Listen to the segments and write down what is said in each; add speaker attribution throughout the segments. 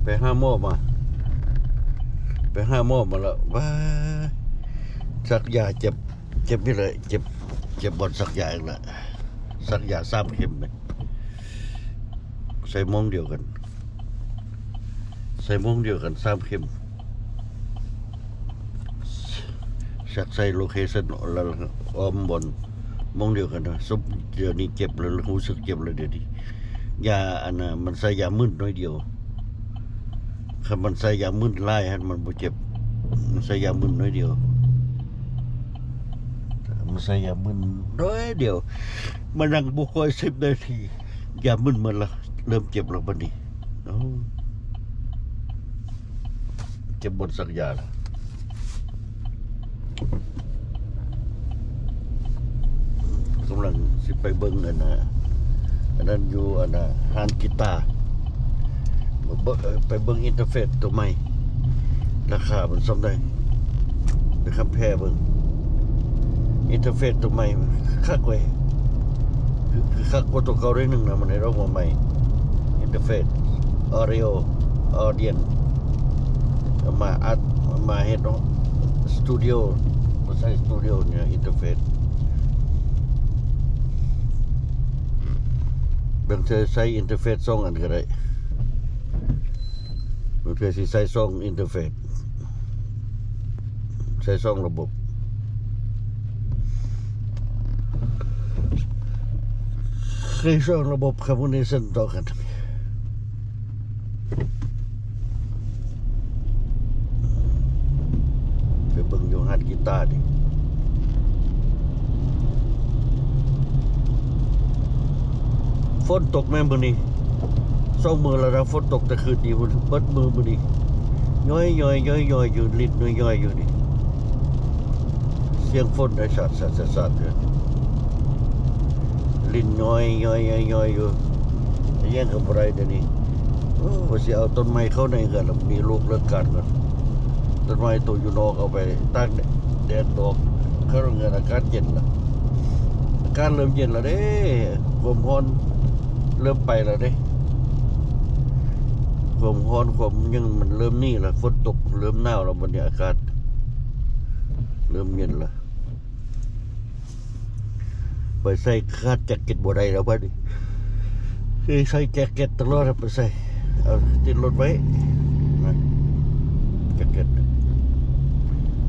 Speaker 1: ไปห้าโมอมาแล้วว้าสักยาเจ็บนี่เลยเจ็บบนสักยาอีกละสักยา3 เข็มเลยใส่โมงเดียวกัน3 เข็มสักใส่โลเคชั่นแล้วอ้อมบนโมงเดียวกันนะซุปเดี๋ยวนี้เจ็บแล้วรู้สึกเจ็บเลยเดี๋ยวนี้ยาอันน่ะมันใส่ยามึนน้อยเดียวถ้ามันใส่ยามึนไล่ฮะมันบ่เจ็บมันใส่ยามึนน้อยเดียวมันใส่ยามึนน้อยเดียวมันนั่งบ่ค่อย10 นาทียามึนมันละเริ่มเจ็บแล้วบัดนี้เจ็บบนสักยาละกำลังสิไปเบิ่งอันนั้นอยู่ฮานกีตาร์ไปเบิ่งอินเทอร์เฟซตัวใหม่ราคามันสมได้ไปคำแพร่เบิ่งอินเทอร์เฟซตัวใหม่คักไว้คือคักกว่าตัวเก่าได้นึงนะมันให้เราหัวใหม่อินเทอร์เฟซออริโอออเดียนมาอัดมาเฮ็ดเนาะสตูดิโอบ่ใช่สตูดิโอเนี่ยอินเทอร์เฟซบางทีใช้อินเทอร์เฟซ2 อันก็ได้บางทีสิใช้2 อินเทอร์เฟซใช้2 ระบบใช้2 ระบบคอมมูนิเคชันต่อกันไปเบิ่งอยู่ฮานกีตาร์ดิฝนตกแม่มื้อนี้2 มื้อแล้วนะฝนตกแต่คืนนี้เบิดมื้อนี้ย้อยอยู่ลิ้นย้อยอยู่นี่เสียงฝนได้สัดเลยลิ้นย้อยอยู่แย่งกับอะไรเดี๋ยวนี้ว่าสิเอาต้นไม้เข้าในเฮือนแล้วมีลูกเลิกกันกันต้นไม้ตัวอยู่นอกเอาไปตั้งแดดดอกเข้าโรงงานอากาศเย็นละอากาศเริ่มเย็นแล้วเด้ความร้อนเริ่มไปแล้วเด้ความร้อนความยังมันเริ่มนี่แล้วฝนตกเริ่มหนาวแล้วบรรยากาศเริ่มเย็นแล้วไปใส่คาดแจ็คเก็ตบ่ได้แล้วบัดนี้ใส่แจ็คเก็ตตลอดไปใส่เอาติดรถไว้นะแจ็คเก็ต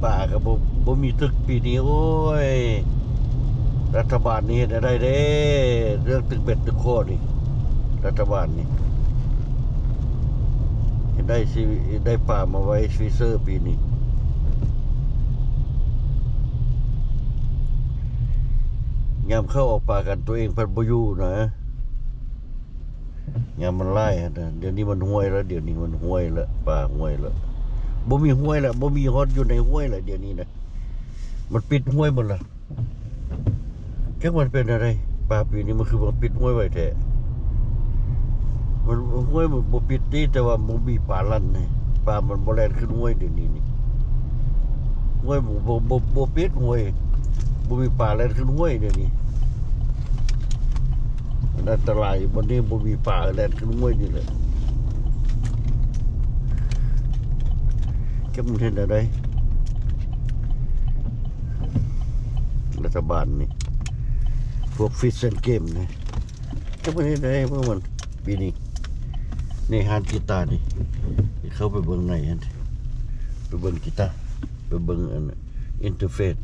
Speaker 1: ป่าก็บ่มีตึกปีนี้โอ้ยรัฐบาลนี่ได้เด้เรื่องตึกเบ็ดตึกโคนี่รัฐบาลนี่ได้ป่ามาไว้สวิเซอร์ปีนี้ยามเข้าออกป่ากันตัวเองพันบ่อยู่นะยามมันไล่นะเดี๋ยวนี้มันห้วยแล้วป่าห้วยแล้วบ่มีห้วยแล้วบ่มีฮอดอยู่ในห้วยแล้วเดี๋ยวนี้นะมันปิดห้วยหมดละจักมันเป็นอะไรป่าปีนี้มันคือมันปิดห้วยไว้แท้มันห้วยมันบ่ปิดนี่แต่ว่ามันมีป่าลั่นนี่ป่ามันบ่แล่นขึ้นห้วยเดี๋ยวนี้นี่ห้วยบ่ปิดห้วยบ่มีป่าแล่นขึ้นห้วยเดี๋ยวนี้อันตรายวันนี้บ่มีป่าแล่นขึ้นห้วยนี่แหละจักมันเห็นอะไรรัฐบาลนี่พวกฟิชแอนด์เกมนี่จักมันเห็นอะไรพวกมันปีนี้นี่ฮานกีตาร์นี่เข้าไปเบิ่งไหนฮะไปเบิ่งกีตาร์ไปเบิ่งอันอินเทอร์เฟซ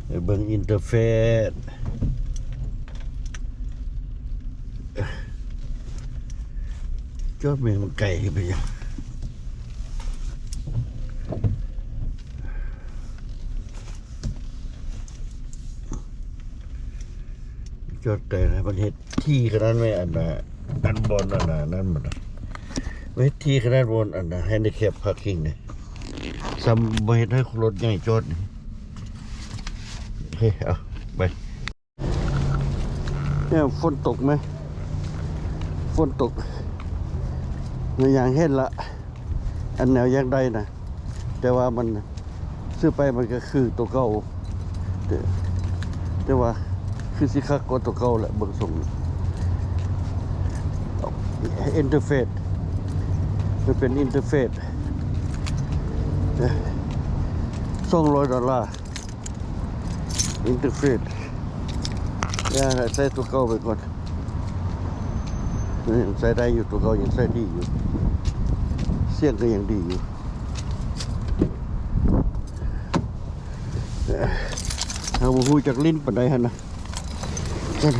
Speaker 1: ไปเบิ่งอินเทอร์เฟซจอดแม่งมันไก่ไปยังจอดไก่นะมันเฮ็ดที่ขนาดไม่อันบนนั่นมันเวทีขนาดบนแฮนดิแคปพาร์กิ้งเนี่ยซ้ำบ่เฮ็ดให้รถใหญ่จอดนี่โอเคเอาไปเนี่ยฝนตกไหมฝนตกอย่างเห็นละอันแนวแยกได้นะแต่ว่ามันซื้อไปมันก็คือตัวเก่าแต่ว่าคือสิคักกว่าตัวเก่าแหละเบิ่งส่ง อินเทอร์เฟซมันเป็นอินเทอร์เฟซ$200อินเทอร์เฟซใส่ตัวเก่าไปก่อนยังใส่ได้อยู่ตัวเก่ายังใส่ดีอยู่เสียงก็ยังดีอยู่เราหูจากลิ้นปานใดฮะนะ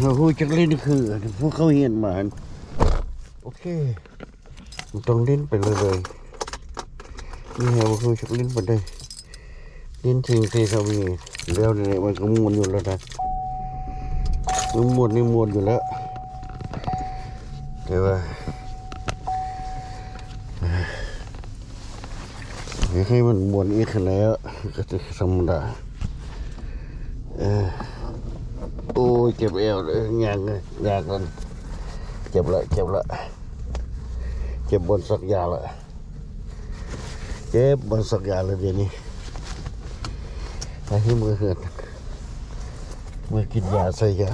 Speaker 1: เราหูจากลิ้นคือพวกเขาเห็นมาโอเคมันต้องลิ้นไปเลยนี่เราหูจากลิ้นปานใดลิ้นทิ้งที่เขามีแล้วเนี่ยมันก็ม้วนอยู่แล้วนะมันม้วนนี่ม้วนอยู่แล้วแต่ว่าให้มันม้วนอีกแล้วก็จะธรรมดาโอ้ยเจ็บเอวเลยงานเลยยากกันเจ็บละเจ็บบนสักยาละเจ็บบนสักยาเลยเดี๋ยวนี้ให้มือเหือดมือกินยาใส่ยา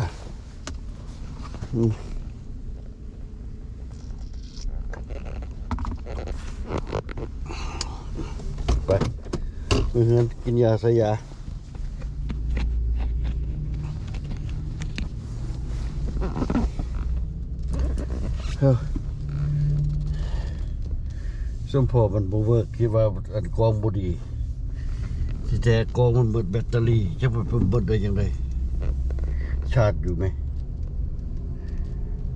Speaker 1: ไปมือเหือดกินยาใส่ยาสมพอมันบ่เวิร์กคิดว่าอันกองบ่ดีที่แท้กองมันเบิดแบตเตอรี่จะไปเบิดได้ยังไงชาร์จอยู่ไหม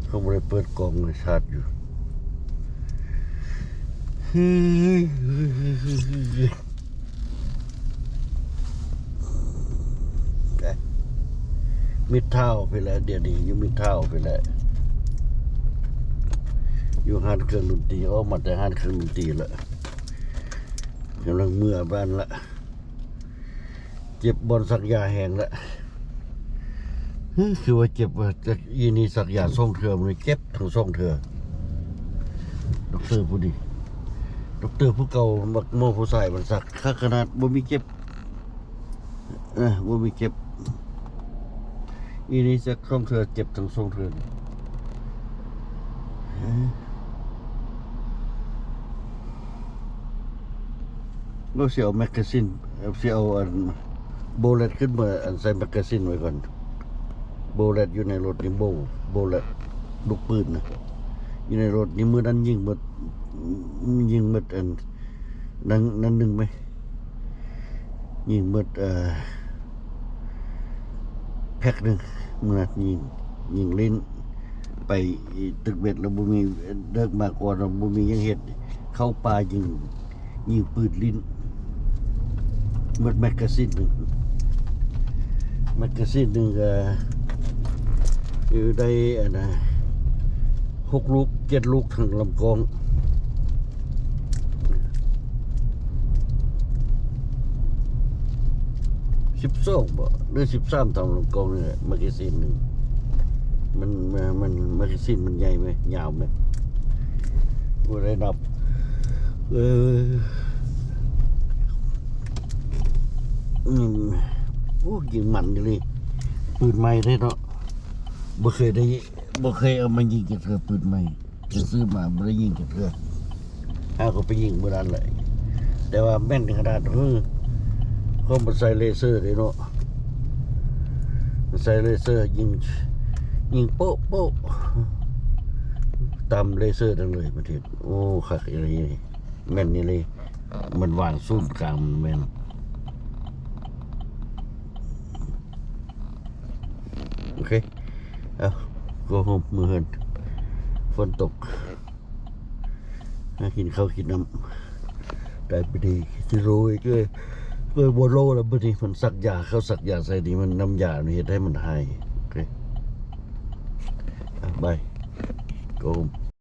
Speaker 1: เขาบ่ได้เปิดกองเลยชาร์จอยู่มิดเท้าไปแล้วเดี๋ยวนี้อยู่มิดเท้าไปแล้วอยู่ห้านเครื่องดนตรีออกมาแต่ห้านเครื่องดนตรีละกำลังเมื่อบ้านละเจ็บบอลสักยาแห้งละคือว่าเจ็บว่าจะยีนี่สักยาส่งเถื่อมันเจ็บทั้งส่งเถื่อดอกเตอร์ผู้ดีดอกเตอร์ผู้เก่ามักโม่ผู้ใส่มันสักข้าขนาดบ่มีเจ็บบ่มีเจ็บยีนี่สักส่งเถื่อเจ็บทั้งส่งเถื่อเราเสียเอาแมกกาซีนเสียเอาอันโบเลตขึ้นมาอันใส่แมกกาซีนไว้ก่อนโบเลตอยู่ในรถนี่โบเลตลูกปืนนะอยู่ในรถนี่มือนั้นยิงหมดอันนั้นหนึ่งไหมยิงหมดแพ็คหนึ่งมือนั้นยิงลิ้นไปตึกเบ็ดแล้วบุมีเดิกมาก่อนเราบุมียังเห็ดเข้าป่ายิงปืนลิ้นหมดแมกกาซีนหนึ่งอยู่ได้6 ลูก 7 ลูกทางลำกอง12บ่หรือ13ทางลำกองนี่แหละแมกกาซีนหนึ่งมันแมกกาซีนมันใหญ่ไหมยาวไหมบ่ได้นับโอ้ยิงมันอยู่เลยปืนใหม่ได้เนาะบ่เคยเอามายิงกับเธอปืนใหม่จะซื้อมาบ่ได้ยิงกับเธอก็ไปยิงบ่ได้เลยแต่ว่าแม่นขนาดเขามาใส่เลเซอร์ได้เนาะใส่เลเซอร์ยิงโป๊ะตามเลเซอร์ทั้งเลยประเทศโอ้คักอะไรนี่แม่นนี่เลยมันวางซูมกลางมันแม่นโอเคเอาgo home มือเหินฝนตกกินข้าวกินน้ำได้ไปดีที่รู้อีกเลยบัวโลแล้วบางทีมันสักยาเขาสักยาใส่ดีมันน้ำยาเนี่ยให้มันหายโอเคบายgo home